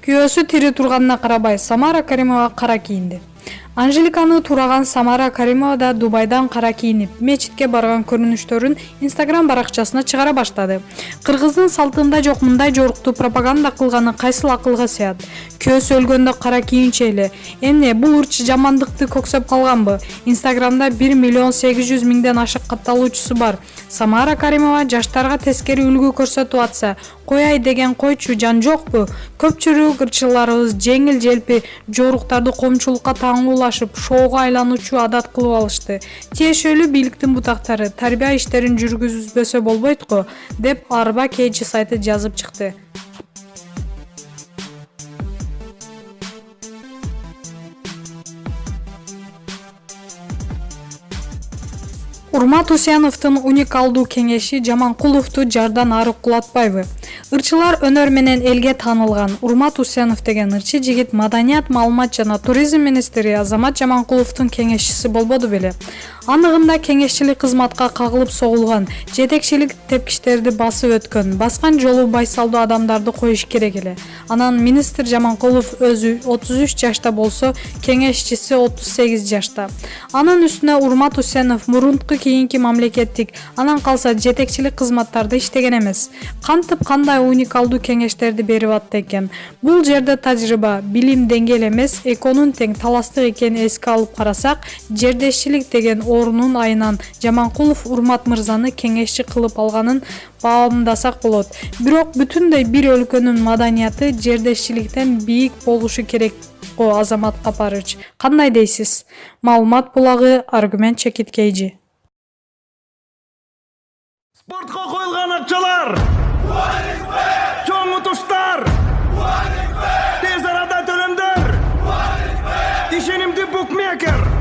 Күйөөсү тири турганына карабай Самара Каримова кара кийинди. Анжеликаны тураган Самара Каримова да Дубайдан кара кийинип, мечитке барган көрүнүштөрүн Instagram баракчасына чыгара баштады. Кыргыздын салтында жок мындай жоруктуу пропаганда кылганы кайсыл акылга сыят? Күйөөсү өлгөндө кара кийинче эле. Эмне бул урчу жамандыкты көксөп калганбы? Инстаграмда 1.800.000ден ашык катталуучусу бар. Самара Каримова жаштарга тескери үлгү көрсөтүп атса, кояй деген койчу жан жокпу? Көпчүлүк ырчыларыбыз жеңил желпи жоруктарды коомчулукка таңуулашып, шоуга айлануучу адат кылып алышты. Тиешелүү бийликтин бутактары тарбия иштерин жүргүзбөсө болбойт го, деп Арба Кейчи сайты жазып чыкты. Урмат Усеновдун уникалдуу кеңеши Жаманкуловду жардан ары кулатпайбы? Ырчылар өнөр менен элге таанылган Урмат Усенов деген ырчы жигит маданият, маалымат жана туризм министри Азамат Жаманкуловдун кеңешчиси болбоду беле? Аныгында кеңешчилик кызматка кагылып согулган, жетекчилик тепкичтерди басып өткөн, баскан жолу байсалдуу адамдарды коюш керек эле. Анан министр Жаманкулов өзү 33 жашта болсо, кеңешчиси 38 жашта. Анын үстүнө Урмат Усенов мурунку кийинки мамлекеттик, анан калса жетекчилик кызматтарда иштеген эмес. Кантип кандай уникалдуу кеңештерди берип атты экен? Бул жерде тажрыйба, билим деңгээли эмес, экөөнүн тең таластык экенин эске алып карасак, жердешчилик деген орунун айынан Жаманкулов Урмат мырзаны кеңешчи кылып алганын баамдасак болот. Бирок бүтүндөй бир өлкөнүн маданияты жердешчиликтен бийик болушу керек го. Азамат Капарыч, кандай дейсиз? Маалымат булагы, аргумент Чекиткейжи. Спортқа коюлган акчалар! Чоң утуштар! Тез арада төлөмдөр! Ишенимдүү букмекер!